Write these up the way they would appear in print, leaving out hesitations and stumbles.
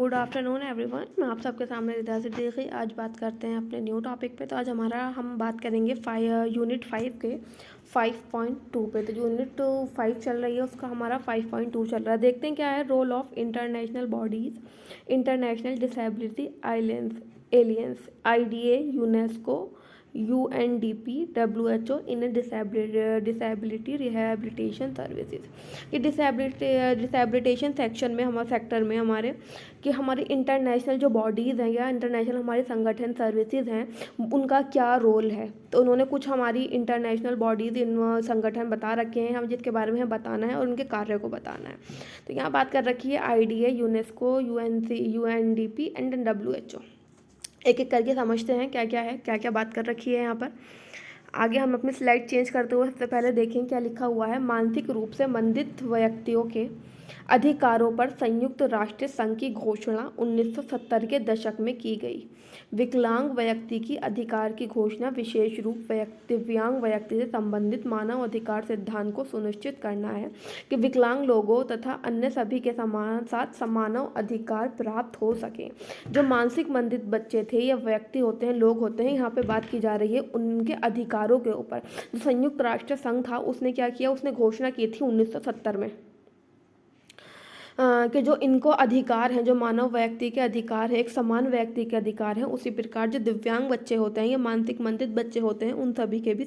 Good afternoon everyone. मैं आप सबके सामने रिदा सिद्दीकी आज बात करते हैं अपने न्यू टॉपिक पे। तो आज हम बात करेंगे यूनिट 5 के 5.2 पे। तो यूनिट 5 चल रही है, उसका हमारा 5.2 चल रहा है। देखते हैं क्या है। Role of international bodies, international disability alliance, IDA, UNESCO, UNDP, WHO in disability rehabilitation services. ये डिसेबिलिटेशन सेक्टर में हमारे कि हमारी इंटरनेशनल जो बॉडीज़ हैं या इंटरनेशनल हमारे संगठन सर्विसेज हैं, उनका क्या रोल है। तो उन्होंने कुछ हमारी इंटरनेशनल बॉडीज़ इन संगठन बता रखे हैं, हम जिसके बारे में हमें बताना है और उनके कार्यों को बताना है। तो यहाँ बात कर रखी है IDA, UNESCO, UNDP and WHO। एक एक करके समझते हैं क्या क्या है, क्या क्या बात कर रखी है यहाँ पर। आगे हम अपनी स्लाइड चेंज करते हुए सबसे पहले देखें क्या लिखा हुआ है। मानसिक रूप से मंदित व्यक्तियों के अधिकारों पर संयुक्त राष्ट्र संघ की घोषणा 1970 के दशक में की गई। विकलांग व्यक्ति की अधिकार की घोषणा विशेष रूप दिव्यांग व्यक्ति से संबंधित मानव अधिकार सिद्धांत को सुनिश्चित करना है कि विकलांग लोगों तथा अन्य सभी के साथ समानव अधिकार प्राप्त हो सके। जो मानसिक मंदित बच्चे थे या व्यक्ति होते हैं, लोग होते हैं, यहाँ पे बात की जा रही है उनके अधिकारों के ऊपर। जो संयुक्त राष्ट्र संघ था उसने क्या किया, उसने घोषणा की थी 1970 में कि जो इनको अधिकार हैं, जो मानव व्यक्ति के अधिकार है, एक समान व्यक्ति के अधिकार हैं, उसी प्रकार जो दिव्यांग बच्चे होते हैं या मानसिक मंदित बच्चे होते हैं, उन सभी के भी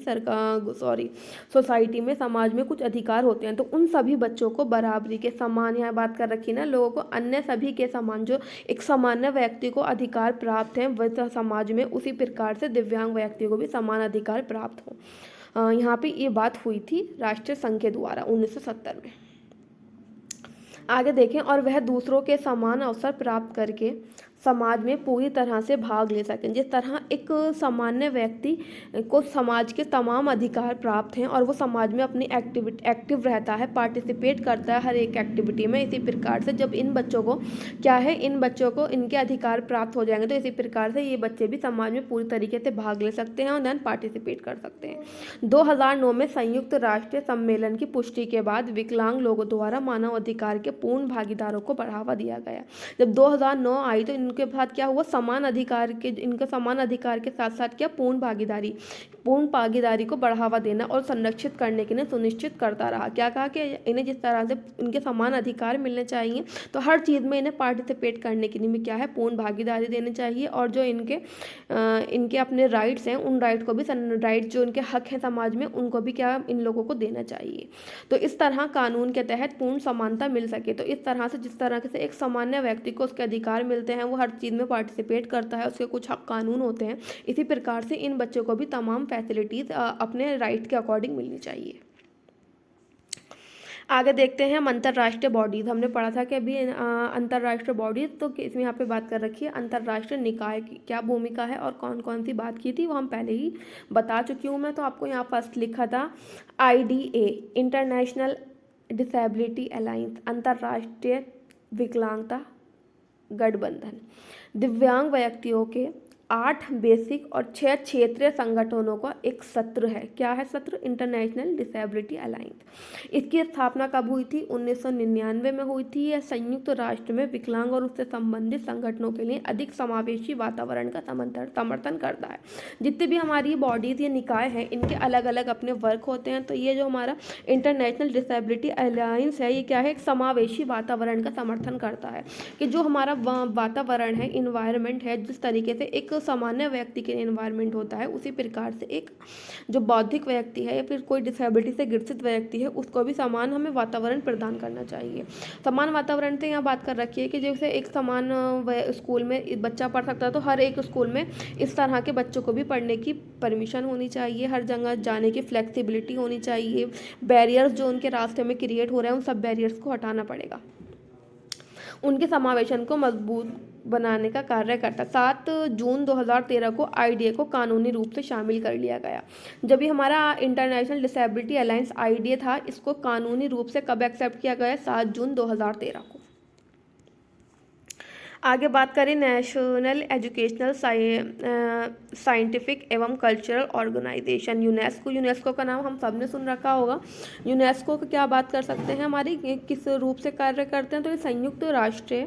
सोसाइटी में, समाज में कुछ अधिकार होते हैं। तो उन सभी बच्चों को बराबरी के समान, यहाँ बात कर रखी ना, लोगों को अन्य सभी के समान जो एक सामान्य व्यक्ति को अधिकार प्राप्त हैं वह समाज में, उसी प्रकार से दिव्यांग व्यक्ति को भी समान अधिकार प्राप्त हो। यहाँ पे ये बात हुई थी राष्ट्रीय संघ के द्वारा 1970 में। आगे देखें। और वह दूसरों के समान अवसर प्राप्त करके समाज में पूरी तरह से भाग ले सकें। जिस तरह एक सामान्य व्यक्ति को समाज के तमाम अधिकार प्राप्त हैं और वो समाज में अपनी एक्टिव रहता है, पार्टिसिपेट करता है हर एक एक्टिविटी में, इसी प्रकार से जब इन बच्चों को क्या है, इन बच्चों को इनके अधिकार प्राप्त हो जाएंगे तो इसी प्रकार से ये बच्चे भी समाज में पूरी तरीके से भाग ले सकते हैं और देन पार्टिसिपेट कर सकते हैं। 2009 में संयुक्त राष्ट्र सम्मेलन की पुष्टि के बाद विकलांग लोगों द्वारा मानव अधिकार के पूर्ण भागीदारों को बढ़ावा दिया गया। जब 2009 आई तो इनके साथ क्या हुआ, समान अधिकार के साथ साथ क्या, पूर्ण भागीदारी को बढ़ावा देना और संरक्षित करने के लिए सुनिश्चित करता रहा। क्या कहा कि इन्हें जिस तरह से इनके समान अधिकार मिलने चाहिए, तो हर चीज़ में इन्हें पार्टिसिपेट करने के लिए क्या है, पूर्ण भागीदारी देनी चाहिए। और जो इनके अपने राइट्स हैं, उन राइट को भी, राइट जो इनके हक हैं समाज में, उनको भी क्या इन लोगों को देना चाहिए। तो इस तरह कानून के तहत पूर्ण समानता मिल सके। तो इस तरह से जिस तरह से एक सामान्य व्यक्ति को उसके अधिकार मिलते हैं, वो हर चीज़ में पार्टिसिपेट करता है, उसके कुछ हक कानून होते हैं, इसी प्रकार से इन बच्चों को भी तमाम फैसिलिटीज़ अपने राइट के अकॉर्डिंग मिलनी चाहिए। आगे देखते हैं हम अंतर्राष्ट्रीय बॉडीज़। हमने पढ़ा था कि अभी अंतर्राष्ट्रीय बॉडीज़, तो इसमें यहाँ पे बात कर रखी है अंतर्राष्ट्रीय निकाय की क्या भूमिका है और कौन कौन सी बात की थी वो हम पहले ही बता चुकी हूँ मैं। तो आपको यहाँ फर्स्ट लिखा था IDA, इंटरनेशनल डिसेबिलिटी अलायंस, अंतर्राष्ट्रीय विकलांगता गठबंधन। दिव्यांग व्यक्तियों के 8 बेसिक और 6 क्षेत्रीय संगठनों का एक सत्र है। क्या है सत्र? International disability alliance. इसकी स्थापना कब हुई थी? 1999 में हुई थी। यह संयुक्त राष्ट्र में विकलांग और उससे संबंधित संगठनों के लिए अधिक समावेशी वातावरण का समर्थन करता है। जितने भी हमारी बॉडीज, ये निकाय हैं, इनके अलग अलग अपने वर्क होते हैं। तो ये जो हमारा इंटरनेशनल डिसेबिलिटी अलायंस है, ये क्या है, एक समावेशी वातावरण का समर्थन करता है कि जो हमारा वातावरण है, इन्वायरमेंट है, जिस तरीके से एक सामान्य व्यक्ति के एनवायरनमेंट होता है, उसी प्रकार से एक जो बौद्धिक व्यक्ति है या फिर कोई डिसेबिलिटी से ग्रसित व्यक्ति है, उसको भी समान हमें वातावरण प्रदान करना चाहिए। समान वातावरण से यहाँ बात कर रखी है कि जैसे एक समान स्कूल में बच्चा पढ़ सकता है, तो हर एक स्कूल में इस तरह के बच्चों को भी पढ़ने की परमिशन होनी चाहिए, हर जगह जाने की फ्लेक्सिबिलिटी होनी चाहिए। बैरियर्स जो उनके रास्ते में क्रिएट हो रहे हैं, उन सब बैरियर्स को हटाना पड़ेगा। उनके समावेशन को मजबूत बनाने का कार्य करता। 7 जून 2013 को IDA को कानूनी रूप से शामिल कर लिया गया। जब भी हमारा इंटरनेशनल डिसेबिलिटी अलायंस IDA था, इसको कानूनी रूप से कब एक्सेप्ट किया गया? 7 जून 2013 को। आगे बात करें नेशनल एजुकेशनल साइंटिफिक एवं कल्चरल ऑर्गेनाइजेशन यूनेस्को। यूनेस्को का नाम हम सब ने सुन रखा होगा। यूनेस्को की क्या बात कर सकते हैं, हमारी किस रूप से कार्य करते हैं, तो ये संयुक्त राष्ट्र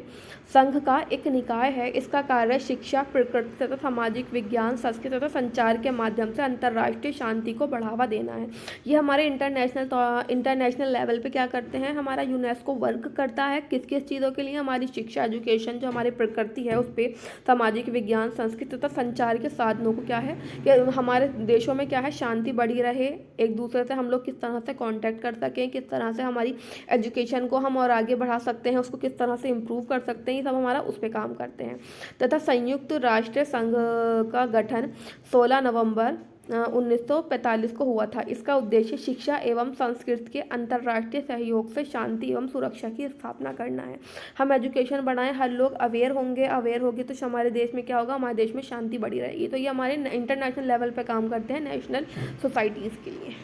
संघ का एक निकाय है। इसका कार्य शिक्षा, प्रकृति तथा सामाजिक विज्ञान, संस्कृति तथा संचार के माध्यम से अंतर्राष्ट्रीय शांति को बढ़ावा देना है। ये हमारे इंटरनेशनल लेवल पे क्या करते हैं, हमारा यूनेस्को वर्क करता है किस किस चीज़ों के लिए, हमारी शिक्षा, एजुकेशन, जो हमारी प्रकृति है उस पर, सामाजिक विज्ञान, संस्कृति तथा संचार के साधनों को क्या है कि हमारे देशों में क्या है शांति बढ़ी रहे, एक दूसरे से हम लोग किस तरह से कांटेक्ट कर सकें, किस तरह से हमारी एजुकेशन को हम और आगे बढ़ा सकते हैं, उसको किस तरह से इम्प्रूव कर सकते हैं, ये सब हमारा उस पर काम करते हैं। तथा संयुक्त राष्ट्र संघ का गठन 16 नवंबर 1945 को हुआ था। इसका उद्देश्य शिक्षा एवं संस्कृति के अंतर्राष्ट्रीय सहयोग से शांति एवं सुरक्षा की स्थापना करना है। हम एजुकेशन बढ़ाएं, हर लोग अवेयर होंगे तो हमारे देश में क्या होगा, हमारे देश में शांति बढ़ी रहेगी। तो ये हमारे इंटरनेशनल लेवल पे काम करते हैं नेशनल सोसाइटीज़ के लिए।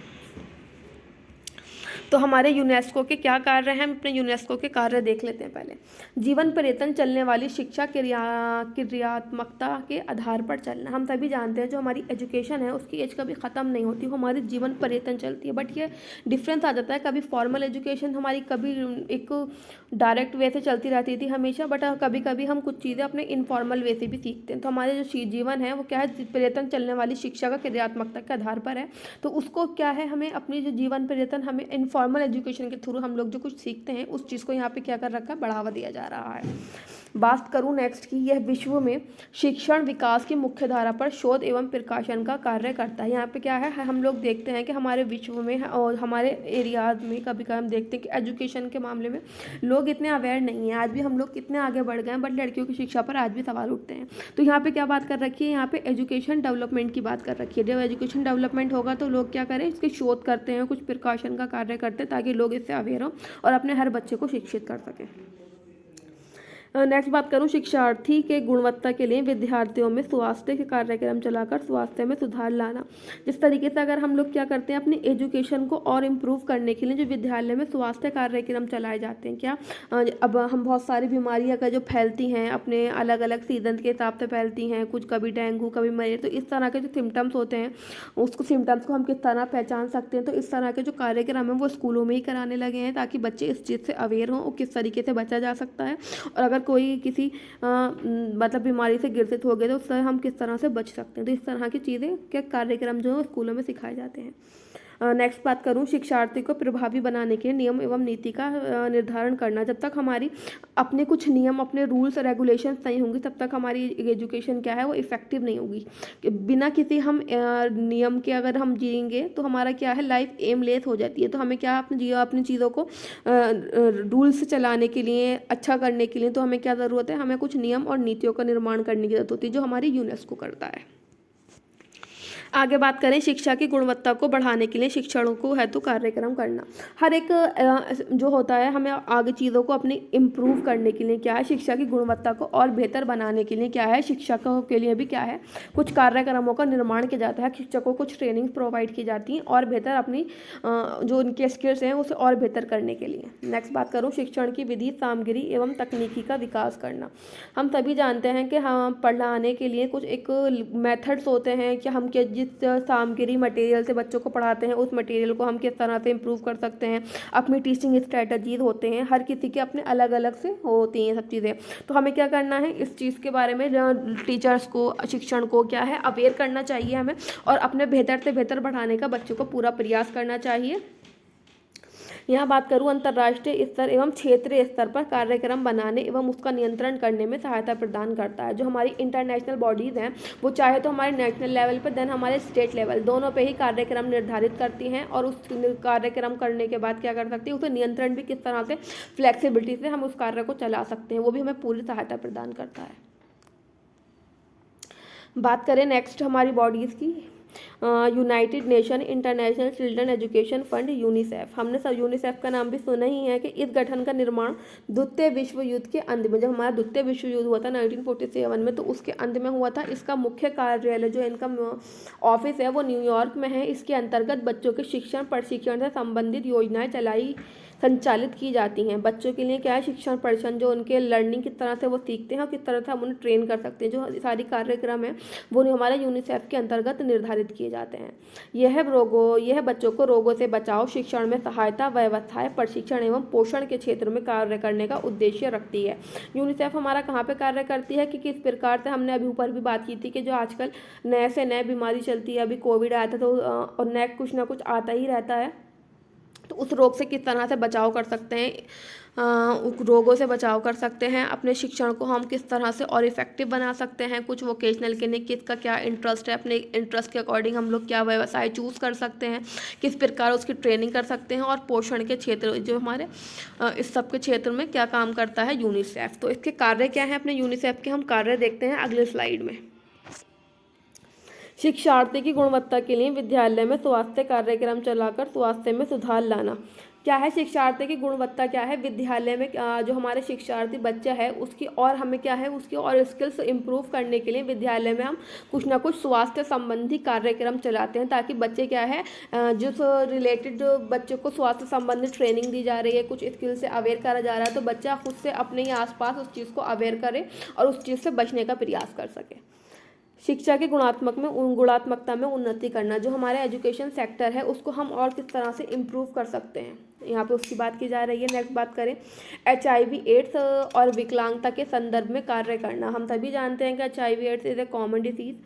तो हमारे यूनेस्को के क्या कार्य हैं, हम अपने यूनेस्को के कार्य देख लेते हैं। पहले जीवन पर्यटन चलने वाली शिक्षा क्रियात्मकता के आधार पर चलना। हम सभी जानते हैं जो हमारी एजुकेशन है उसकी एज कभी ख़त्म नहीं होती, वो हमारी जीवन पर्यटन चलती है। बट ये डिफरेंस आ जाता है, कभी फॉर्मल एजुकेशन हमारी कभी एक डायरेक्ट वे से चलती रहती थी हमेशा, बट कभी कभी हम कुछ चीज़ें अपने इनफॉर्मल वे से भी सीखते हैं। तो हमारे जो जीवन है वो क्या है, पर्यटन चलने वाली शिक्षा का क्रियात्मकता के आधार पर है। तो उसको क्या है, हमें अपनी जो जीवन पर्यटन, हमें फॉर्मल एजुकेशन के थ्रू हम लोग जो कुछ सीखते हैं उस चीज़ को यहाँ पे क्या कर रखा है, बढ़ावा दिया जा रहा है। बात करूँ नेक्स्ट की, यह विश्व में शिक्षण विकास की मुख्य धारा पर शोध एवं प्रकाशन का कार्य करता है। यहाँ पे क्या है, हम लोग देखते हैं कि हमारे विश्व में और हमारे एरियाज में कभी कभी हम देखते हैं कि एजुकेशन के मामले में लोग इतने अवेयर नहीं हैं। आज भी हम लोग कितने आगे बढ़ गए हैं, बट लड़कियों की शिक्षा पर आज भी सवाल उठते हैं। तो यहाँ पे क्या बात कर रखी है, यहाँ पे एजुकेशन डेवलपमेंट की बात कर रखी है। जब एजुकेशन डेवलपमेंट होगा तो लोग क्या करें, इसके शोध करते हैं, कुछ प्रकाशन का कार्य करते हैं ताकि लोग इससे अवेयर हों और अपने हर बच्चे को शिक्षित कर सकें। नेक्स्ट बात करूं, शिक्षार्थी के गुणवत्ता के लिए विद्यार्थियों में स्वास्थ्य के कार्यक्रम चलाकर स्वास्थ्य में सुधार लाना। जिस तरीके से अगर हम लोग क्या करते हैं, अपनी एजुकेशन को और इम्प्रूव करने के लिए जो विद्यालय में स्वास्थ्य कार्यक्रम चलाए जाते हैं, क्या अब हम बहुत सारी बीमारियां का जो फैलती हैं अपने अलग अलग सीजन के हिसाब से फैलती हैं, कुछ कभी डेंगू कभी मलेरिया, तो इस तरह के जो सिम्टम्स होते हैं उसको सिम्टम्स को हम किस तरह पहचान सकते हैं। तो इस तरह के जो कार्यक्रम है वो स्कूलों में ही कराने लगे हैं ताकि बच्चे इस चीज़ से अवेयर हों और किस तरीके से बचा जा सकता है, और अगर कोई किसी मतलब बीमारी से ग्रसित हो गए तो उससे हम किस तरह से बच सकते हैं। तो इस तरह की चीज़ें के कार्यक्रम जो है स्कूलों में सिखाए जाते हैं। नेक्स्ट बात करूं, शिक्षार्थी को प्रभावी बनाने के लिए नियम एवं नीति का निर्धारण करना। जब तक हमारी अपने कुछ नियम, अपने रूल्स रेगुलेशंस नहीं होंगे तब तक हमारी एजुकेशन क्या है वो इफेक्टिव नहीं होगी। बिना किसी हम नियम के अगर हम जिएंगे तो हमारा क्या है, लाइफ एमलेस हो जाती है। तो हमें क्या अपनी चीज़ों को रूल्स चलाने के लिए, अच्छा करने के लिए तो हमें क्या ज़रूरत है, हमें कुछ नियम और नीतियों का निर्माण करने की ज़रूरत होती है जो हमारी यूनेस्को करता है। आगे बात करें, शिक्षा की गुणवत्ता को बढ़ाने के लिए शिक्षणों को हेतु कार्यक्रम करना। हर एक जो होता है, हमें आगे चीज़ों को अपनी इम्प्रूव करने के लिए क्या है, शिक्षा की गुणवत्ता को और बेहतर बनाने के लिए क्या है, शिक्षकों के लिए भी क्या है, कुछ कार्यक्रमों का निर्माण किया जाता है। शिक्षकों को कुछ ट्रेनिंग प्रोवाइड की जाती हैं और बेहतर अपनी जो उनके स्किल्स हैं उसे और बेहतर करने के लिए। नेक्स्ट बात करूँ, शिक्षण की विधि, सामग्री एवं तकनीकी का विकास करना। हम सभी जानते हैं कि हम पढ़ाने के लिए कुछ एक मेथड्स होते हैं कि हम जिस सामग्री मटेरियल से बच्चों को पढ़ाते हैं उस मटेरियल को हम किस तरह से इम्प्रूव कर सकते हैं। अपनी टीचिंग स्ट्रेटजीज होते हैं, हर किसी के अपने अलग अलग से होती हैं सब चीज़ें। तो हमें क्या करना है, इस चीज़ के बारे में टीचर्स को, शिक्षण को क्या है, अवेयर करना चाहिए हमें, और अपने बेहतर से बेहतर बढ़ाने का बच्चों को पूरा प्रयास करना चाहिए। यहाँ बात करूँ, अंतर्राष्ट्रीय स्तर एवं क्षेत्रीय स्तर पर कार्यक्रम बनाने एवं उसका नियंत्रण करने में सहायता प्रदान करता है। जो हमारी इंटरनेशनल बॉडीज़ हैं वो चाहे तो हमारे नेशनल लेवल पर, देन हमारे स्टेट लेवल, दोनों पे ही कार्यक्रम निर्धारित करती हैं, और उस कार्यक्रम करने के बाद क्या कर सकती है, उसे नियंत्रण भी किस तरह से फ्लेक्सिबिलिटी से हम उस कार्य को चला सकते हैं, वो भी हमें पूरी सहायता प्रदान करता है। बात करें नेक्स्ट हमारी बॉडीज़ की, United nation international children education fund, UNICEF. हमने सब यूनिसेफ का नाम भी सुना ही है कि इस गठन का निर्माण द्वितीय विश्व युद्ध के अंत में, जब हमारा द्वितीय विश्व युद्ध हुआ था 1947 में, तो उसके अंत में हुआ था। इसका मुख्य कार्यालय जो इनका ऑफिस है वो न्यूयॉर्क में है। इसके अंतर्गत बच्चों के शिक्षण प्रशिक्षण से संबंधित योजनाएं चलाई संचालित की जाती हैं। बच्चों के लिए क्या है, शिक्षण परिक्षण जो उनके लर्निंग किस तरह से वो सीखते हैं और किस तरह से हम उन्हें ट्रेन कर सकते हैं, जो सारी कार्यक्रम है वो हमारे यूनिसेफ के अंतर्गत निर्धारित किए जाते हैं। यह बच्चों को रोगों से बचाव, शिक्षण में सहायता, व्यवस्थाएं, प्रशिक्षण एवं पोषण के क्षेत्र में कार्य करने का उद्देश्य रखती है। यूनिसेफ हमारा कहाँ पे कार्य करती है कि किस प्रकार से, हमने अभी ऊपर भी बात की थी कि जो आजकल नए से नए बीमारी चलती है, अभी कोविड आया था तो और नए कुछ ना कुछ आता ही रहता है, तो उस रोग से किस तरह से बचाव कर सकते हैं, उस रोगों से बचाव कर सकते हैं। अपने शिक्षण को हम किस तरह से और इफ़ेक्टिव बना सकते हैं, कुछ वोकेशनल के लिए किसका क्या इंटरेस्ट है, अपने इंटरेस्ट के अकॉर्डिंग हम लोग क्या व्यवसाय चूज़ कर सकते हैं, किस प्रकार उसकी ट्रेनिंग कर सकते हैं, और पोषण के क्षेत्र जो हमारे इस सब के क्षेत्र में क्या काम करता है यूनिसेफ। तो इसके कार्य क्या है, अपने यूनिसेफ के हम कार्य देखते हैं अगले स्लाइड में। शिक्षार्थी की गुणवत्ता के लिए विद्यालय में स्वास्थ्य कार्यक्रम चलाकर स्वास्थ्य में सुधार लाना। क्या है शिक्षार्थी की गुणवत्ता, क्या है विद्यालय में जो हमारे शिक्षार्थी बच्चा है उसकी, और हमें क्या है उसकी और स्किल्स इम्प्रूव करने के लिए विद्यालय में हम कुछ ना कुछ स्वास्थ्य संबंधी कार्यक्रम चलाते हैं, ताकि बच्चे क्या है जिस रिलेटेड जो बच्चों को स्वास्थ्य संबंधी ट्रेनिंग दी जा रही है, कुछ स्किल से अवेयर करा जा रहा है, तो बच्चा खुद से अपने ही आसपास उस चीज़ को अवेयर करे और उस चीज़ से बचने का प्रयास कर सके। शिक्षा के गुणात्मकता में उन्नति करना, जो हमारे एजुकेशन सेक्टर है उसको हम और किस तरह से इम्प्रूव कर सकते हैं, यहाँ पे उसकी बात की जा रही है। नेक्स्ट बात करें HIV एड्स और विकलांगता के संदर्भ में कार्य करना। हम सभी जानते हैं कि HIV AIDS is a common disease,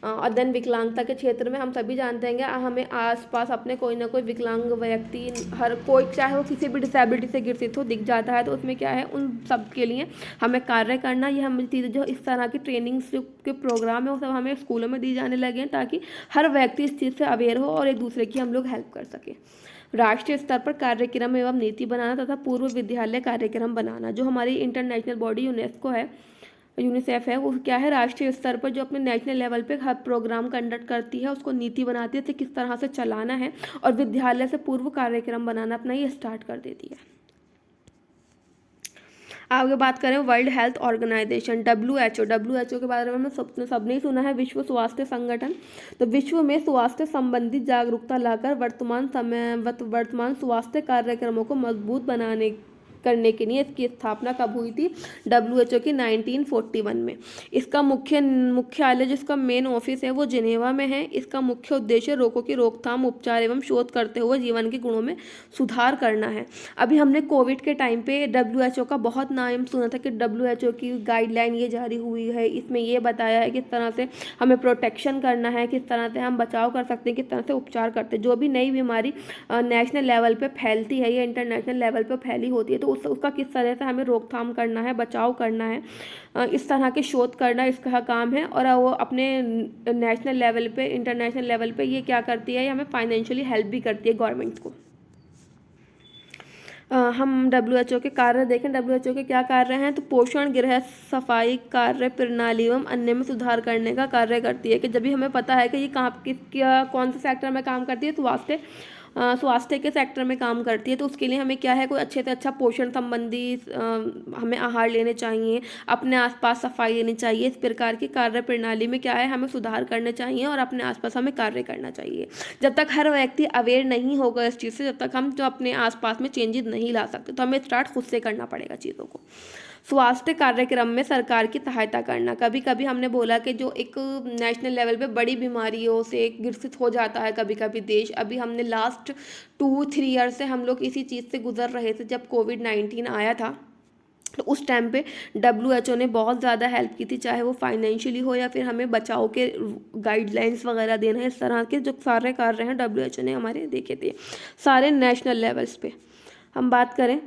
और देन विकलांगता के क्षेत्र में हम सभी जानते हैं कि हमें आसपास अपने कोई ना कोई विकलांग व्यक्ति, हर कोई चाहे वो किसी भी डिसेबिलिटी से ग्रसित हो दिख जाता है, तो उसमें क्या है उन सब के लिए हमें कार्य करना। ये हम चीज़ें जो इस तरह की ट्रेनिंग्स के प्रोग्राम है वो सब हमें स्कूलों में दी जाने लगे हैं, ताकि हर व्यक्ति इस चीज़ से अवेयर हो और एक दूसरे की हम लोग हेल्प कर सकें। राष्ट्रीय स्तर पर कार्यक्रम एवं नीति बनाना तथा पूर्व विद्यालय कार्यक्रम बनाना, जो हमारी इंटरनेशनल बॉडी यूनेस्को है, यूनिसेफ है, वो क्या है राष्ट्रीय स्तर पर जो अपने नेशनल लेवल पे हर प्रोग्राम कंडक्ट करती है, उसको नीति बनाती है तो किस तरह से चलाना है, और विद्यालय से पूर्व कार्यक्रम बनाना अपना ये स्टार्ट कर देती है। आगे बात करें वर्ल्ड हेल्थ ऑर्गेनाइजेशन WHO के बारे में सबने ही सुना है, विश्व स्वास्थ्य संगठन। तो विश्व में स्वास्थ्य संबंधी जागरूकता लाकर वर्तमान स्वास्थ्य कार्यक्रमों को मजबूत करने के लिए इसकी स्थापना कब हुई थी, WHO की 1941 में। इसका मुख्यालय जिसका मेन ऑफिस है वो जिनेवा में है। इसका मुख्य उद्देश्य रोगों की रोकथाम, उपचार एवं शोध करते हुए जीवन के गुणों में सुधार करना है। अभी हमने कोविड के टाइम पे WHO का बहुत नाम सुना था कि WHO की गाइडलाइन ये जारी हुई है, इसमें ये बताया है किस तरह से हमें प्रोटेक्शन करना है, किस तरह से हम बचाव कर सकते हैं, किस तरह से उपचार करते हैं। जो भी नई बीमारी नेशनल लेवल पे फैलती है या इंटरनेशनल लेवल पे फैली होती है, तो उसका किस तरह से हमें रोकथाम करना है, बचाव करना है, इस तरह के शोध करना इसका काम है। और वो अपने नेशनल लेवल पे, इंटरनेशनल लेवल पे ये क्या करती है, ये हमें फाइनेंशियली हेल्प भी करती है गवर्नमेंट को। हम WHO के कार्य देखें, WHO के क्या कार्य हैं, तो पोषण, गृह सफाई कार्य प्रणाली एवं अन्य में सुधार करने का कार्य करती है। कि जब भी हमें पता है कि ये कौन से सेक्टर में काम करती है, तो स्वास्थ्य के सेक्टर में काम करती है, तो उसके लिए हमें क्या है कोई अच्छे से अच्छा पोषण संबंधी हमें आहार लेने चाहिए, अपने आसपास सफाई लेनी चाहिए। इस प्रकार की कार्य प्रणाली में क्या है हमें सुधार करने चाहिए और अपने आसपास हमें कार्य करना चाहिए। जब तक हर व्यक्ति अवेयर नहीं होगा इस चीज़ से, जब तक हम जो अपने आसपास में चेंजेस नहीं ला सकते, तो हमें स्टार्ट खुद से करना पड़ेगा चीज़ों को। स्वास्थ्य कार्यक्रम में सरकार की सहायता करना। कभी कभी हमने बोला कि जो एक नेशनल लेवल पे बड़ी बीमारियों से ग्रसित हो जाता है कभी कभी देश। अभी हमने लास्ट 2-3 ईयर से हम लोग इसी चीज़ से गुजर रहे थे जब कोविड-19 आया था। तो उस टाइम पे WHO ने बहुत ज़्यादा हेल्प की थी, चाहे वो फाइनेंशियली हो या फिर हमें बचाव के गाइडलाइंस वगैरह देना है। इस तरह के जो सारे कार्य हैं WHO ने हमारे देखे थे सारे नेशनल लेवल्स पे। हम बात करें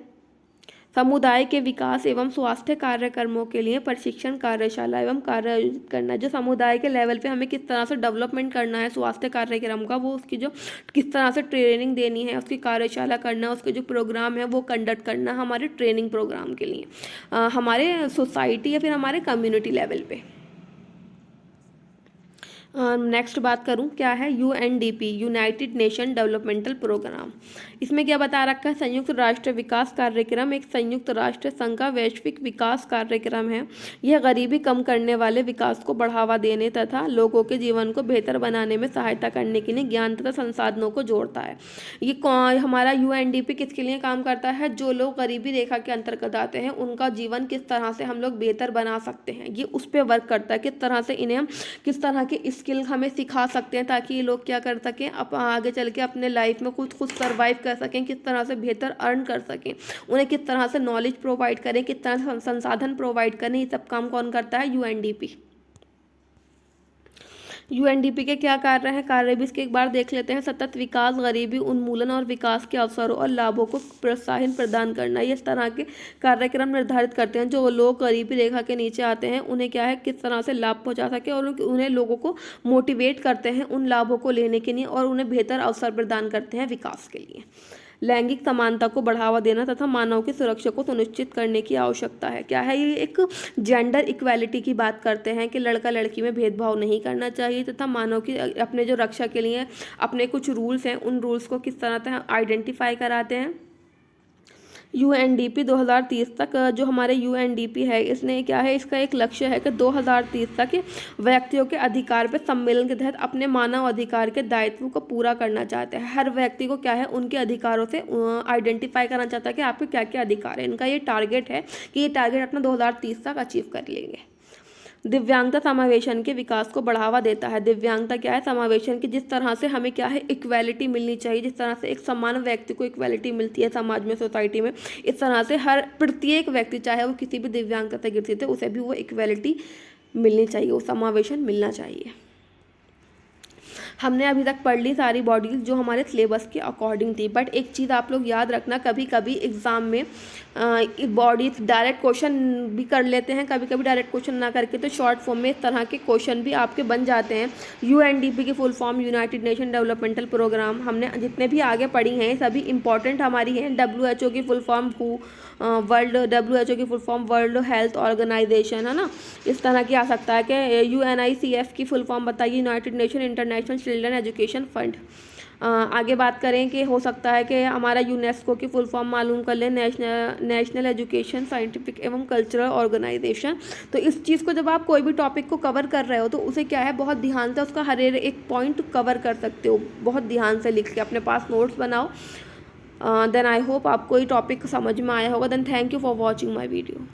समुदाय के विकास एवं स्वास्थ्य कार्यक्रमों के लिए प्रशिक्षण कार्यशाला एवं कार्य आयोजित करना। जो समुदाय के लेवल पे हमें किस तरह से डेवलपमेंट करना है स्वास्थ्य कार्यक्रम का, वो उसकी जो किस तरह से ट्रेनिंग देनी है, उसकी कार्यशाला करना, उसके जो प्रोग्राम है वो कंडक्ट करना हमारे ट्रेनिंग प्रोग्राम के लिए हमारे सोसाइटी या फिर हमारे कम्युनिटी लेवल पे। नेक्स्ट बात करूं, क्या है UNDP, United Nation developmental programme. इसमें क्या बता रखा है, संयुक्त राष्ट्र विकास कार्यक्रम एक संयुक्त राष्ट्र संघ का वैश्विक विकास कार्यक्रम है। यह गरीबी कम करने वाले विकास को बढ़ावा देने तथा लोगों के जीवन को बेहतर बनाने में सहायता करने के लिए ज्ञान तथा संसाधनों को जोड़ता है। ये हमारा UNDP किसके लिए काम करता है, जो लोग गरीबी रेखा के अंतर्गत आते हैं उनका जीवन किस तरह से हम लोग बेहतर बना सकते हैं, ये उस पर वर्क करता है। किस तरह से इन्हें हम किस तरह के स्किल हमें सिखा सकते हैं ताकि ये लोग क्या कर सकें, अब आगे चल के अपने लाइफ में खुद सर्वाइव कर सकें, किस तरह से बेहतर अर्न कर सकें, उन्हें किस तरह से नॉलेज प्रोवाइड करें, किस तरह से संसाधन प्रोवाइड करें। ये सब काम कौन करता है, UNDP। UNDP के क्या कार्य हैं, कार्य भी इसके एक बार देख लेते हैं। सतत विकास, गरीबी उन्मूलन और विकास के अवसरों और लाभों को प्रोत्साहन प्रदान करना, ये इस तरह के कार्यक्रम निर्धारित करते हैं जो लोग गरीबी रेखा के नीचे आते हैं उन्हें क्या है, किस तरह से लाभ पहुंचा सके, और उन्हें लोगों को मोटिवेट करते हैं उन लाभों को लेने के लिए, और उन्हें बेहतर अवसर प्रदान करते हैं विकास के लिए। लैंगिक समानता को बढ़ावा देना तथा मानव की सुरक्षा को सुनिश्चित करने की आवश्यकता है। क्या है, ये एक जेंडर इक्वालिटी की बात करते हैं कि लड़का लड़की में भेदभाव नहीं करना चाहिए तथा मानव की अपने जो रक्षा के लिए अपने कुछ रूल्स हैं उन रूल्स को किस तरह से आइडेंटिफाई कराते हैं। UNDP 2030 तक, जो हमारे UNDP है इसने क्या है, इसका एक लक्ष्य है कि 2030 तक व्यक्तियों के अधिकार पे सम्मेलन के तहत अपने मानव अधिकार के दायित्व को पूरा करना चाहते हैं। हर व्यक्ति को क्या है, उनके अधिकारों से आइडेंटिफाई करना चाहता है कि आपके क्या क्या अधिकार है। इनका ये टारगेट है कि ये टारगेट अपना 2030 तक अचीव कर लेंगे। दिव्यांगता समावेशन के विकास को बढ़ावा देता है। दिव्यांगता क्या है, समावेशन की, जिस तरह से हमें क्या है, इक्वालिटी मिलनी चाहिए, जिस तरह से एक समान व्यक्ति को इक्वालिटी मिलती है समाज में, सोसाइटी में, इस तरह से हर प्रत्येक व्यक्ति चाहे वो किसी भी दिव्यांगता से ग्रसित है उसे भी वो इक्वालिटी मिलनी चाहिए, वो समावेशन मिलना चाहिए। हमने अभी तक पढ़ ली सारी बॉडीज़ जो हमारे सिलेबस के अकॉर्डिंग थी, बट एक चीज़ आप लोग याद रखना, कभी कभी एग्ज़ाम में बॉडीज़ डायरेक्ट क्वेश्चन भी कर लेते हैं, कभी कभी डायरेक्ट क्वेश्चन ना करके तो शॉर्ट फॉर्म में इस तरह के क्वेश्चन भी आपके बन जाते हैं। UNDP की full form United Nation developmental programme, हमने जितने भी आगे पढ़ी हैं सभी इंपॉर्टेंट हमारी हैं। WHO की फुल फॉर्म WHO की full form World Health Organisation है ना, इस तरह की आ सकता है कि UNICEF की फुल फॉर्म बताइए, United nation international children education fund. आगे बात करें कि हो सकता है कि हमारा UNESCO की फुल फॉर्म मालूम कर लें, नेशनल एजुकेशन साइंटिफिक एवं कल्चरल ऑर्गेनाइजेशन। तो इस चीज़ को जब आप कोई भी टॉपिक को कवर कर रहे हो तो उसे क्या है, बहुत ध्यान से उसका हर एक पॉइंट कवर कर सकते हो, बहुत ध्यान से लिख के अपने पास नोट्स बनाओ। देन आई होप आपको ये टॉपिक समझ में आया होगा। Then thank you for watching my video.